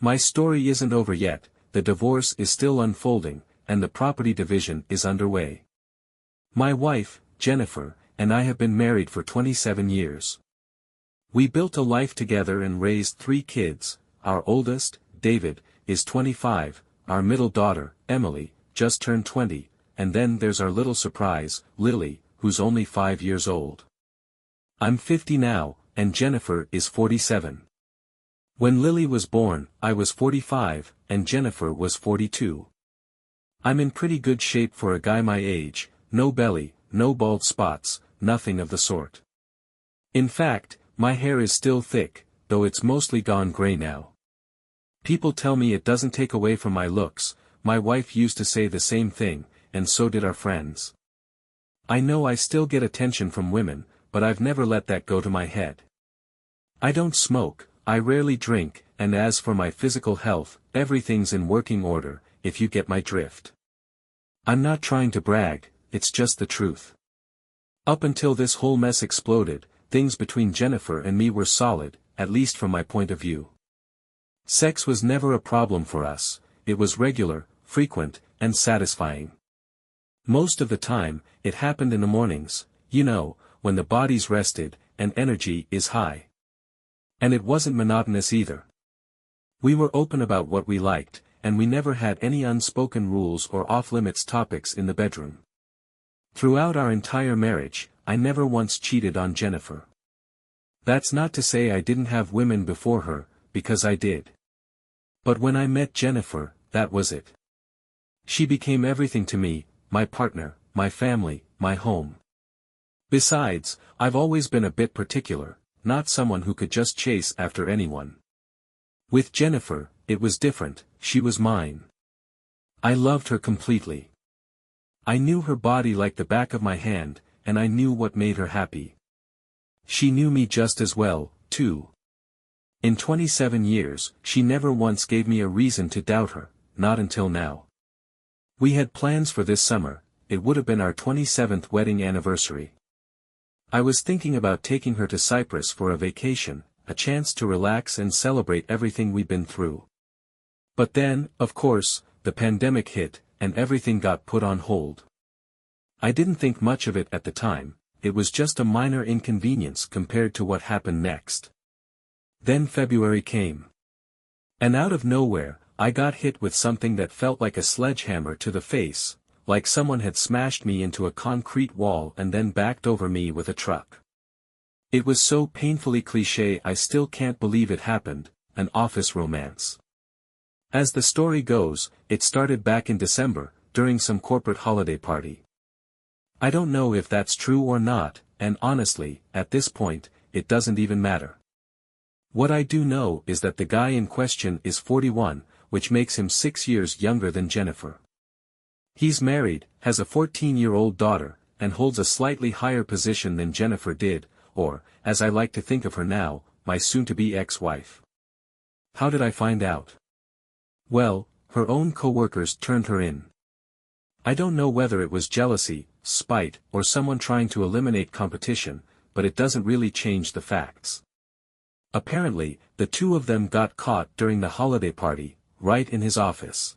My story isn't over yet, the divorce is still unfolding, and the property division is underway. My wife, Jennifer, and I have been married for 27 years. We built a life together and raised 3 kids. Our oldest, David, is 25, our middle daughter, Emily, just turned 20, and then there's our little surprise, Lily, who's only 5 years old. I'm 50 now, and Jennifer is 47. When Lily was born, I was 45, and Jennifer was 42. I'm in pretty good shape for a guy my age, no belly, no bald spots, nothing of the sort. In fact, my hair is still thick, though it's mostly gone gray now. People tell me it doesn't take away from my looks. My wife used to say the same thing, and so did our friends. I know I still get attention from women, but I've never let that go to my head. I don't smoke, I rarely drink, and as for my physical health, everything's in working order, if you get my drift. I'm not trying to brag, it's just the truth. Up until this whole mess exploded, things between Jennifer and me were solid, at least from my point of view. Sex was never a problem for us, it was regular, frequent, and satisfying. Most of the time, it happened in the mornings, you know, when the body's rested, and energy is high. And it wasn't monotonous either. We were open about what we liked, and we never had any unspoken rules or off-limits topics in the bedroom. Throughout our entire marriage, I never once cheated on Jennifer. That's not to say I didn't have women before her, because I did. But when I met Jennifer, that was it. She became everything to me, my partner, my family, my home. Besides, I've always been a bit particular, not someone who could just chase after anyone. With Jennifer, it was different, she was mine. I loved her completely. I knew her body like the back of my hand, and I knew what made her happy. She knew me just as well, too. In 27 years, she never once gave me a reason to doubt her, not until now. We had plans for this summer, it would have been our 27th wedding anniversary. I was thinking about taking her to Cyprus for a vacation, a chance to relax and celebrate everything we'd been through. But then, of course, the pandemic hit, and everything got put on hold. I didn't think much of it at the time, it was just a minor inconvenience compared to what happened next. Then February came. And out of nowhere, I got hit with something that felt like a sledgehammer to the face, like someone had smashed me into a concrete wall and then backed over me with a truck. It was so painfully cliché I still can't believe it happened, an office romance. As the story goes, it started back in December, during some corporate holiday party. I don't know if that's true or not, and honestly, at this point, it doesn't even matter. What I do know is that the guy in question is 41, which makes him 6 years younger than Jennifer. He's married, has a 14-year-old daughter, and holds a slightly higher position than Jennifer did, or, as I like to think of her now, my soon-to-be ex-wife. How did I find out? Well, her own co-workers turned her in. I don't know whether it was jealousy, spite, or someone trying to eliminate competition, but it doesn't really change the facts. Apparently, the two of them got caught during the holiday party, right in his office.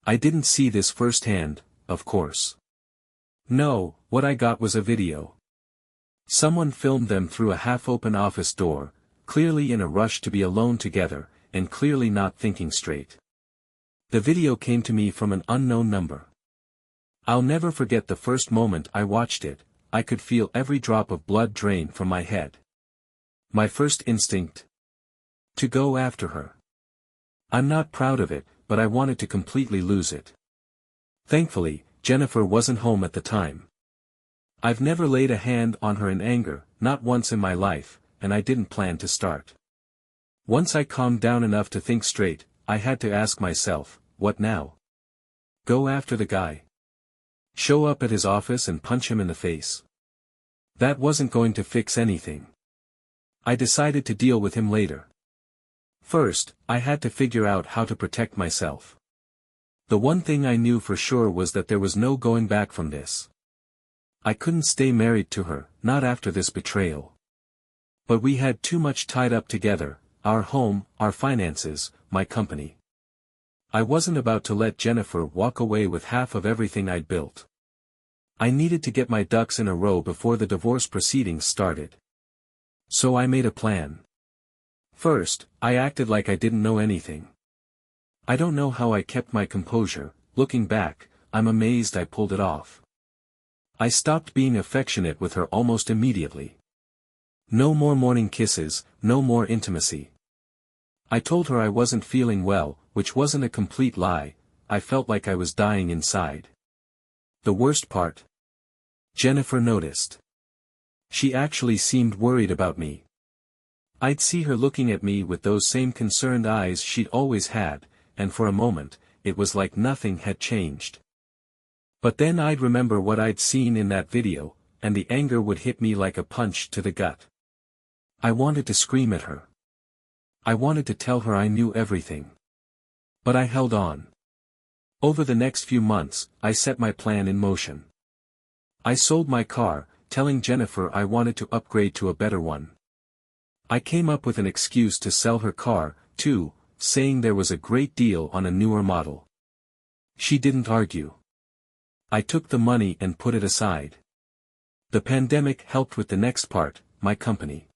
I didn't see this firsthand, of course. No, what I got was a video. Someone filmed them through a half-open office door, clearly in a rush to be alone together, and clearly not thinking straight. The video came to me from an unknown number. I'll never forget the first moment I watched it, I could feel every drop of blood drain from my head. My first instinct? To go after her. I'm not proud of it, but I wanted to completely lose it. Thankfully, Jennifer wasn't home at the time. I've never laid a hand on her in anger, not once in my life, and I didn't plan to start. Once I calmed down enough to think straight, I had to ask myself, what now? Go after the guy? Show up at his office and punch him in the face? That wasn't going to fix anything. I decided to deal with him later. First, I had to figure out how to protect myself. The one thing I knew for sure was that there was no going back from this. I couldn't stay married to her, not after this betrayal. But we had too much tied up together, our home, our finances, my company. I wasn't about to let Jennifer walk away with half of everything I'd built. I needed to get my ducks in a row before the divorce proceedings started. So I made a plan. First, I acted like I didn't know anything. I don't know how I kept my composure. Looking back, I'm amazed I pulled it off. I stopped being affectionate with her almost immediately. No more morning kisses, no more intimacy. I told her I wasn't feeling well, which wasn't a complete lie. I felt like I was dying inside. The worst part? Jennifer noticed. She actually seemed worried about me. I'd see her looking at me with those same concerned eyes she'd always had, and for a moment, it was like nothing had changed. But then I'd remember what I'd seen in that video, and the anger would hit me like a punch to the gut. I wanted to scream at her. I wanted to tell her I knew everything. But I held on. Over the next few months, I set my plan in motion. I sold my car, telling Jennifer I wanted to upgrade to a better one. I came up with an excuse to sell her car, too, saying there was a great deal on a newer model. She didn't argue. I took the money and put it aside. The pandemic helped with the next part, my company.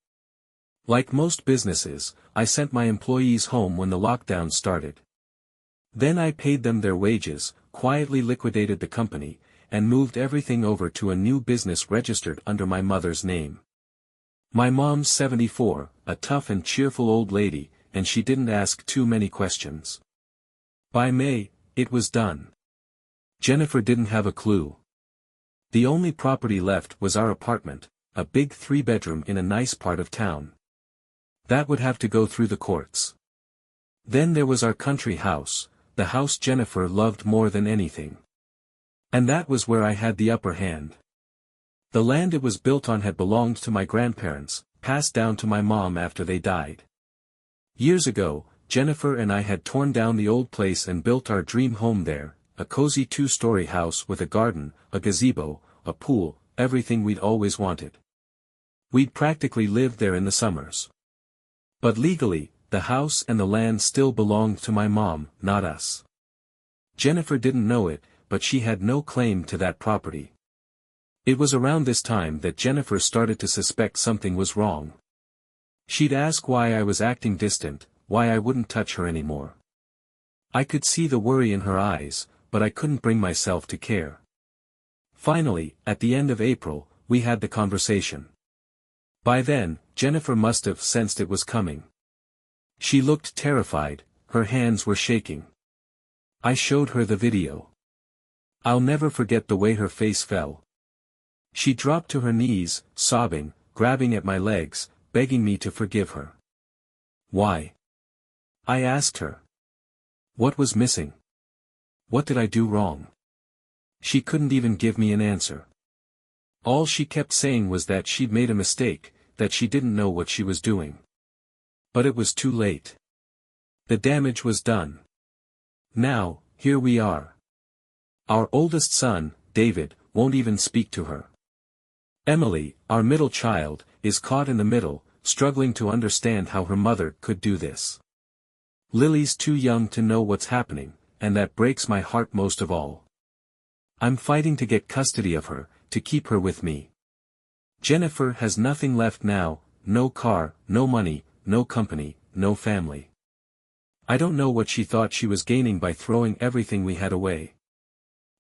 Like most businesses, I sent my employees home when the lockdown started. Then I paid them their wages, quietly liquidated the company, and moved everything over to a new business registered under my mother's name. My mom's 74, a tough and cheerful old lady, and she didn't ask too many questions. By May, it was done. Jennifer didn't have a clue. The only property left was our apartment, a big 3-bedroom in a nice part of town. That would have to go through the courts. Then there was our country house, the house Jennifer loved more than anything. And that was where I had the upper hand. The land it was built on had belonged to my grandparents, passed down to my mom after they died. Years ago, Jennifer and I had torn down the old place and built our dream home there, a cozy 2-story house with a garden, a gazebo, a pool, everything we'd always wanted. We'd practically lived there in the summers. But legally, the house and the land still belonged to my mom, not us. Jennifer didn't know it, but she had no claim to that property. It was around this time that Jennifer started to suspect something was wrong. She'd ask why I was acting distant, why I wouldn't touch her anymore. I could see the worry in her eyes, but I couldn't bring myself to care. Finally, at the end of April, we had the conversation. By then, Jennifer must have sensed it was coming. She looked terrified, her hands were shaking. I showed her the video. I'll never forget the way her face fell. She dropped to her knees, sobbing, grabbing at my legs, begging me to forgive her. Why? I asked her. What was missing? What did I do wrong? She couldn't even give me an answer. All she kept saying was that she'd made a mistake, that she didn't know what she was doing. But it was too late. The damage was done. Now, here we are. Our oldest son, David, won't even speak to her. Emily, our middle child, is caught in the middle, struggling to understand how her mother could do this. Lily's too young to know what's happening, and that breaks my heart most of all. I'm fighting to get custody of her, to keep her with me. Jennifer has nothing left now, no car, no money, no company, no family. I don't know what she thought she was gaining by throwing everything we had away.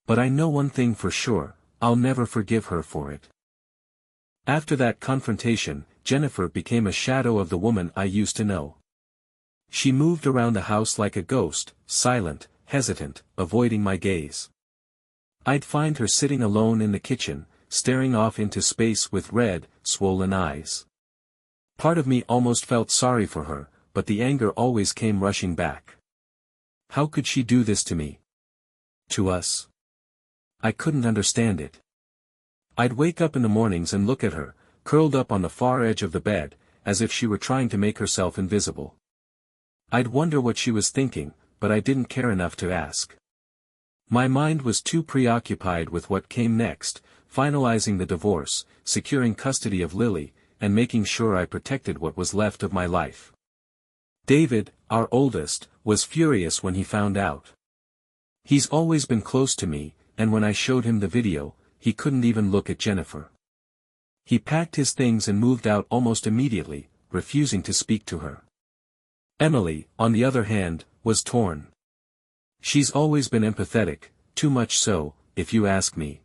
But I know one thing for sure, I'll never forgive her for it. After that confrontation, Jennifer became a shadow of the woman I used to know. She moved around the house like a ghost, silent, hesitant, avoiding my gaze. I'd find her sitting alone in the kitchen, staring off into space with red, swollen eyes. Part of me almost felt sorry for her, but the anger always came rushing back. How could she do this to me? To us? I couldn't understand it. I'd wake up in the mornings and look at her, curled up on the far edge of the bed, as if she were trying to make herself invisible. I'd wonder what she was thinking, but I didn't care enough to ask. My mind was too preoccupied with what came next, finalizing the divorce, securing custody of Lily, and making sure I protected what was left of my life. David, our oldest, was furious when he found out. He's always been close to me, and when I showed him the video, he couldn't even look at Jennifer. He packed his things and moved out almost immediately, refusing to speak to her. Emily, on the other hand, was torn. She's always been empathetic, too much so, if you ask me.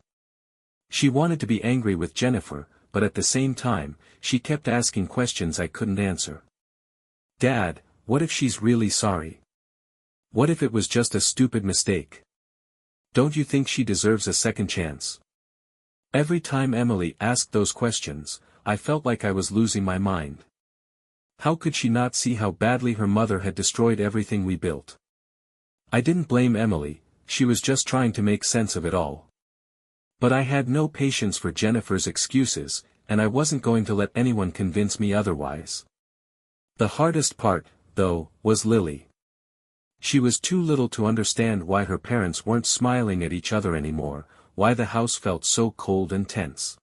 She wanted to be angry with Jennifer, but at the same time, she kept asking questions I couldn't answer. Dad, what if she's really sorry? What if it was just a stupid mistake? Don't you think she deserves a second chance? Every time Emily asked those questions, I felt like I was losing my mind. How could she not see how badly her mother had destroyed everything we built? I didn't blame Emily, she was just trying to make sense of it all. But I had no patience for Jennifer's excuses, and I wasn't going to let anyone convince me otherwise. The hardest part, though, was Lily. She was too little to understand why her parents weren't smiling at each other anymore, why the house felt so cold and tense.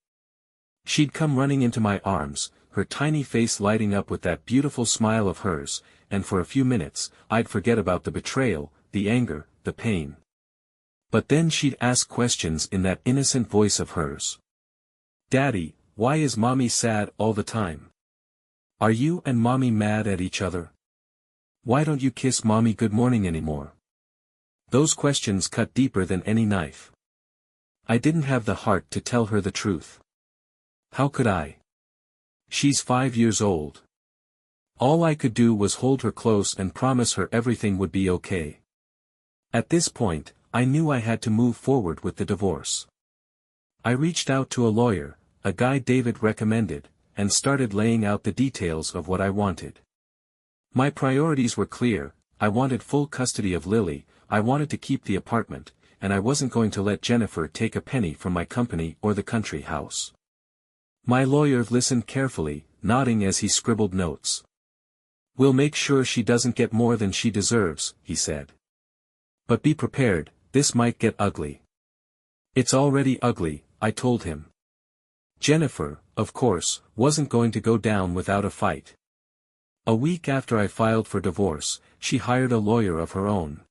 She'd come running into my arms, her tiny face lighting up with that beautiful smile of hers, and for a few minutes, I'd forget about the betrayal, the anger, the pain. But then she'd ask questions in that innocent voice of hers. Daddy, why is Mommy sad all the time? Are you and Mommy mad at each other? Why don't you kiss Mommy good morning anymore? Those questions cut deeper than any knife. I didn't have the heart to tell her the truth. How could I? She's 5 years old. All I could do was hold her close and promise her everything would be okay. At this point, I knew I had to move forward with the divorce. I reached out to a lawyer, a guy David recommended, and started laying out the details of what I wanted. My priorities were clear, I wanted full custody of Lily, I wanted to keep the apartment, and I wasn't going to let Jennifer take a penny from my company or the country house. My lawyer listened carefully, nodding as he scribbled notes. We'll make sure she doesn't get more than she deserves, he said. But be prepared, this might get ugly. It's already ugly, I told him. Jennifer, of course, wasn't going to go down without a fight. A week after I filed for divorce, she hired a lawyer of her own.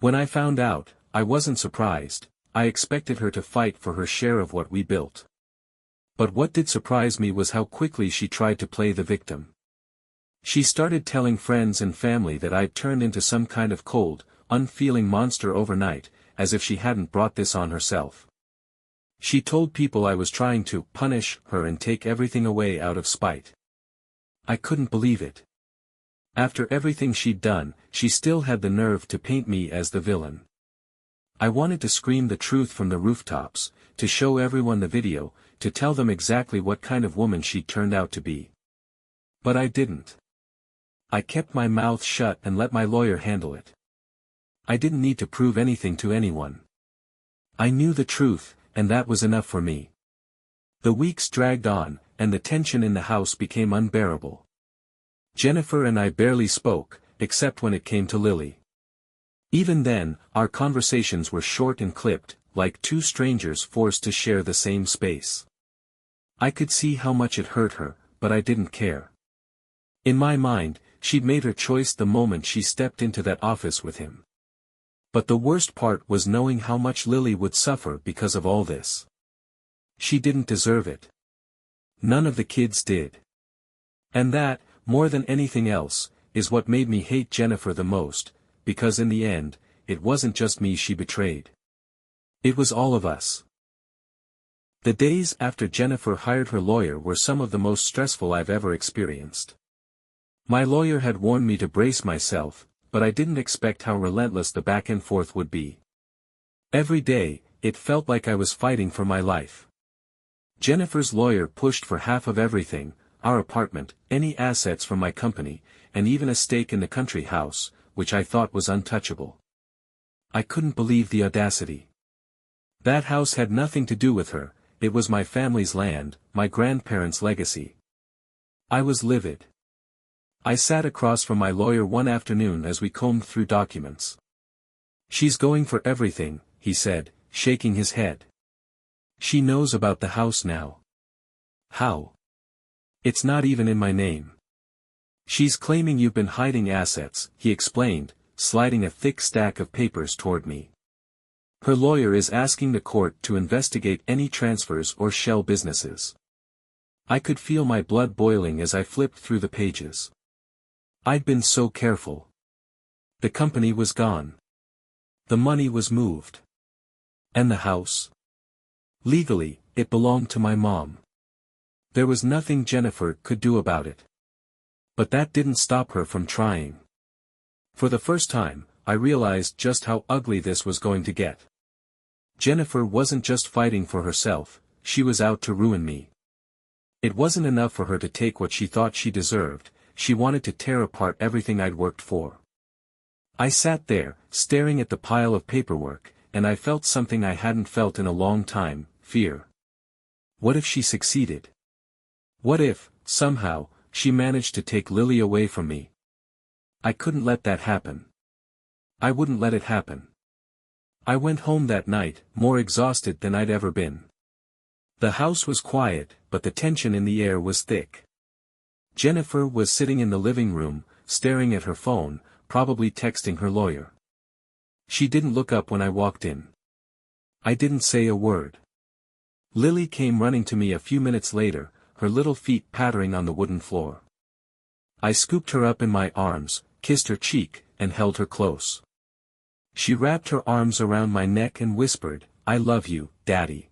When I found out, I wasn't surprised, I expected her to fight for her share of what we built. But what did surprise me was how quickly she tried to play the victim. She started telling friends and family that I'd turned into some kind of cold, unfeeling monster overnight, as if she hadn't brought this on herself. She told people I was trying to punish her and take everything away out of spite. I couldn't believe it. After everything she'd done, she still had the nerve to paint me as the villain. I wanted to scream the truth from the rooftops, to show everyone the video, to tell them exactly what kind of woman she'd turned out to be. But I didn't. I kept my mouth shut and let my lawyer handle it. I didn't need to prove anything to anyone. I knew the truth, and that was enough for me. The weeks dragged on, and the tension in the house became unbearable. Jennifer and I barely spoke, except when it came to Lily. Even then, our conversations were short and clipped, like two strangers forced to share the same space. I could see how much it hurt her, but I didn't care. In my mind, she'd made her choice the moment she stepped into that office with him. But the worst part was knowing how much Lily would suffer because of all this. She didn't deserve it. None of the kids did. And that, more than anything else, is what made me hate Jennifer the most, because in the end, it wasn't just me she betrayed. It was all of us. The days after Jennifer hired her lawyer were some of the most stressful I've ever experienced. My lawyer had warned me to brace myself, but I didn't expect how relentless the back and forth would be. Every day, it felt like I was fighting for my life. Jennifer's lawyer pushed for half of everything, our apartment, any assets from my company, and even a stake in the country house, which I thought was untouchable. I couldn't believe the audacity. That house had nothing to do with her, it was my family's land, my grandparents' legacy. I was livid. I sat across from my lawyer one afternoon as we combed through documents. She's going for everything, he said, shaking his head. She knows about the house now. How? It's not even in my name. She's claiming you've been hiding assets, he explained, sliding a thick stack of papers toward me. Her lawyer is asking the court to investigate any transfers or shell businesses. I could feel my blood boiling as I flipped through the pages. I'd been so careful. The company was gone. The money was moved. And the house? Legally, it belonged to my mom. There was nothing Jennifer could do about it. But that didn't stop her from trying. For the first time, I realized just how ugly this was going to get. Jennifer wasn't just fighting for herself, she was out to ruin me. It wasn't enough for her to take what she thought she deserved, she wanted to tear apart everything I'd worked for. I sat there, staring at the pile of paperwork, and I felt something I hadn't felt in a long time, fear. What if she succeeded? What if, somehow, she managed to take Lily away from me? I couldn't let that happen. I wouldn't let it happen. I went home that night, more exhausted than I'd ever been. The house was quiet, but the tension in the air was thick. Jennifer was sitting in the living room, staring at her phone, probably texting her lawyer. She didn't look up when I walked in. I didn't say a word. Lily came running to me a few minutes later, her little feet pattering on the wooden floor. I scooped her up in my arms, kissed her cheek, and held her close. She wrapped her arms around my neck and whispered, "I love you, Daddy."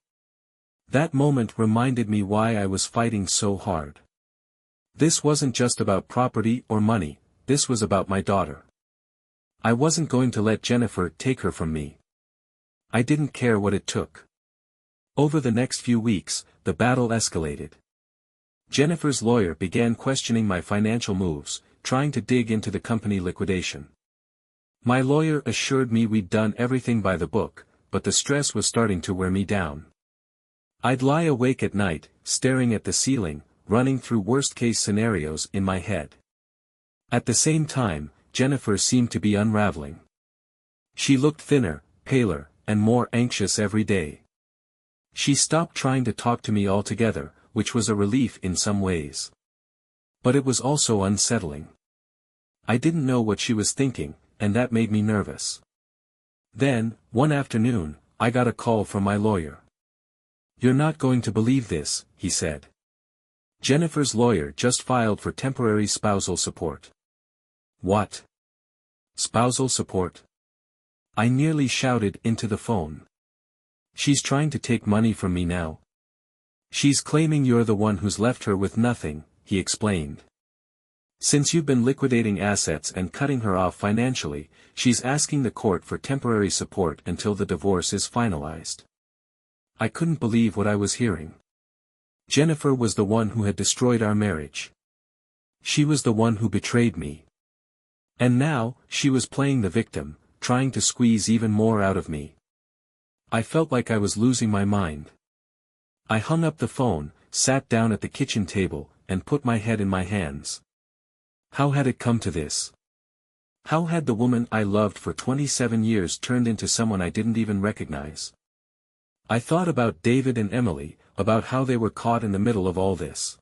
That moment reminded me why I was fighting so hard. This wasn't just about property or money, this was about my daughter. I wasn't going to let Jennifer take her from me. I didn't care what it took. Over the next few weeks, the battle escalated. Jennifer's lawyer began questioning my financial moves, trying to dig into the company liquidation. My lawyer assured me we'd done everything by the book, but the stress was starting to wear me down. I'd lie awake at night, staring at the ceiling, running through worst-case scenarios in my head. At the same time, Jennifer seemed to be unraveling. She looked thinner, paler, and more anxious every day. She stopped trying to talk to me altogether, which was a relief in some ways. But it was also unsettling. I didn't know what she was thinking, and that made me nervous. Then, one afternoon, I got a call from my lawyer. "You're not going to believe this," he said. "Jennifer's lawyer just filed for temporary spousal support." "What? Spousal support?" I nearly shouted into the phone. "She's trying to take money from me now. She's claiming you're the one who's left her with nothing," he explained. "Since you've been liquidating assets and cutting her off financially, she's asking the court for temporary support until the divorce is finalized." I couldn't believe what I was hearing. Jennifer was the one who had destroyed our marriage. She was the one who betrayed me. And now, she was playing the victim, trying to squeeze even more out of me. I felt like I was losing my mind. I hung up the phone, sat down at the kitchen table, and put my head in my hands. How had it come to this? How had the woman I loved for 27 years turned into someone I didn't even recognize? I thought about David and Emily, about how they were caught in the middle of all this.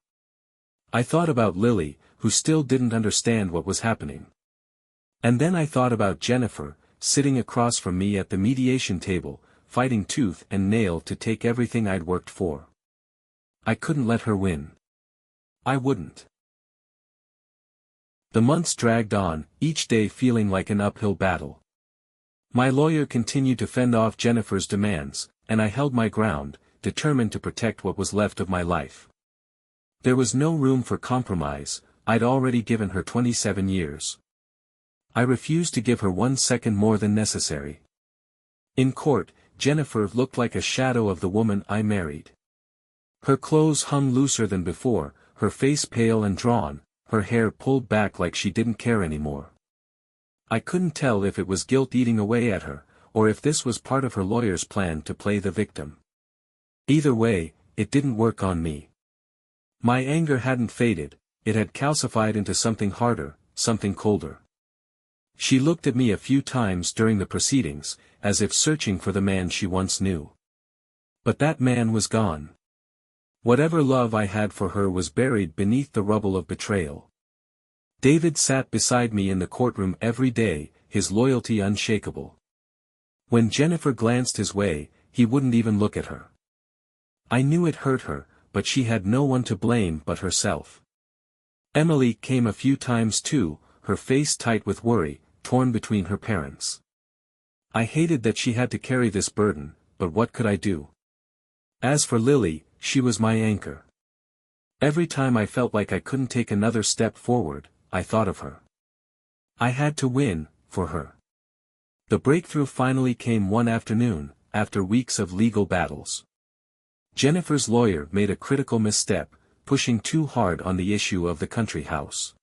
I thought about Lily, who still didn't understand what was happening. And then I thought about Jennifer, sitting across from me at the mediation table, fighting tooth and nail to take everything I'd worked for. I couldn't let her win. I wouldn't. The months dragged on, each day feeling like an uphill battle. My lawyer continued to fend off Jennifer's demands, and I held my ground, determined to protect what was left of my life. There was no room for compromise, I'd already given her 27 years. I refused to give her 1 second more than necessary. In court, Jennifer looked like a shadow of the woman I married. Her clothes hung looser than before, her face pale and drawn, her hair pulled back like she didn't care anymore. I couldn't tell if it was guilt eating away at her, or if this was part of her lawyer's plan to play the victim. Either way, it didn't work on me. My anger hadn't faded, it had calcified into something harder, something colder. She looked at me a few times during the proceedings, as if searching for the man she once knew. But that man was gone. Whatever love I had for her was buried beneath the rubble of betrayal. David sat beside me in the courtroom every day, his loyalty unshakable. When Jennifer glanced his way, he wouldn't even look at her. I knew it hurt her, but she had no one to blame but herself. Emily came a few times too, her face tight with worry, torn between her parents. I hated that she had to carry this burden, but what could I do? As for Lily, she was my anchor. Every time I felt like I couldn't take another step forward, I thought of her. I had to win, for her. The breakthrough finally came one afternoon, after weeks of legal battles. Jennifer's lawyer made a critical misstep, pushing too hard on the issue of the country house.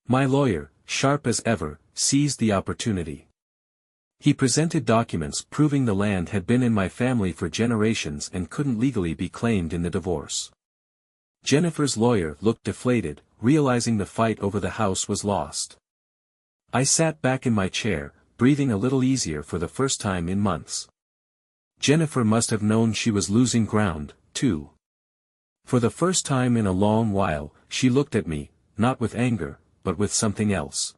My lawyer, sharp as ever, seized the opportunity. He presented documents proving the land had been in my family for generations and couldn't legally be claimed in the divorce. Jennifer's lawyer looked deflated, realizing the fight over the house was lost. I sat back in my chair, breathing a little easier for the first time in months. Jennifer must have known she was losing ground, too. For the first time in a long while, she looked at me, not with anger, but with something else.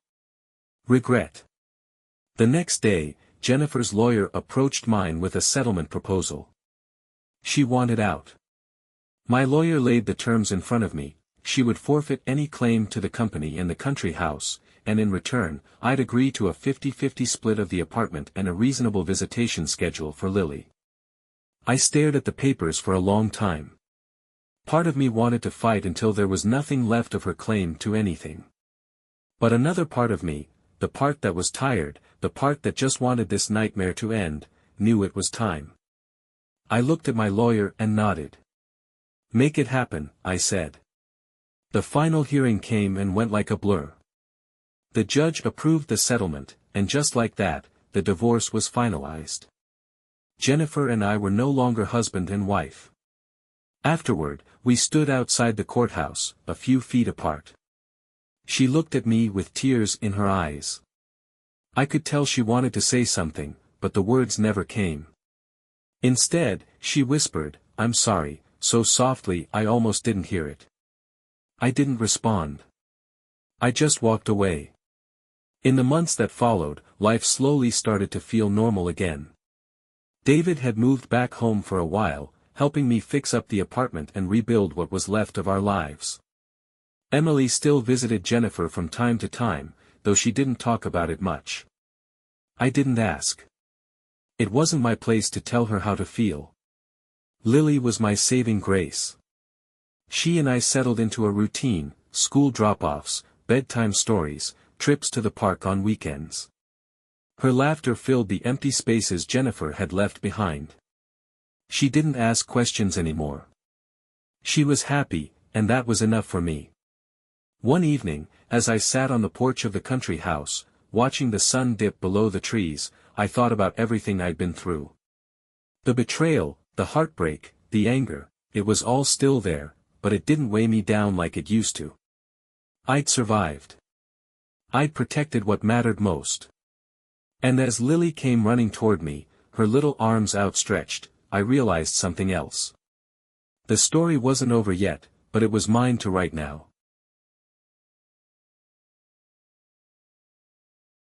Regret. The next day, Jennifer's lawyer approached mine with a settlement proposal. She wanted out. My lawyer laid the terms in front of me. She would forfeit any claim to the company and the country house, and in return, I'd agree to a 50-50 split of the apartment and a reasonable visitation schedule for Lily. I stared at the papers for a long time. Part of me wanted to fight until there was nothing left of her claim to anything. But another part of me, the part that was tired, the part that just wanted this nightmare to end, knew it was time. I looked at my lawyer and nodded. Make it happen, I said. The final hearing came and went like a blur. The judge approved the settlement, and just like that, the divorce was finalized. Jennifer and I were no longer husband and wife. Afterward, we stood outside the courthouse, a few feet apart. She looked at me with tears in her eyes. I could tell she wanted to say something, but the words never came. Instead, she whispered, "I'm sorry," so softly I almost didn't hear it. I didn't respond. I just walked away. In the months that followed, life slowly started to feel normal again. David had moved back home for a while, helping me fix up the apartment and rebuild what was left of our lives. Emily still visited Jennifer from time to time, though she didn't talk about it much. I didn't ask. It wasn't my place to tell her how to feel. Lily was my saving grace. She and I settled into a routine: school drop-offs, bedtime stories, trips to the park on weekends. Her laughter filled the empty spaces Jennifer had left behind. She didn't ask questions anymore. She was happy, and that was enough for me. One evening, as I sat on the porch of the country house, watching the sun dip below the trees, I thought about everything I'd been through. The betrayal, the heartbreak, the anger, it was all still there, but it didn't weigh me down like it used to. I'd survived. I'd protected what mattered most. And as Lily came running toward me, her little arms outstretched, I realized something else. The story wasn't over yet, but it was mine to write now.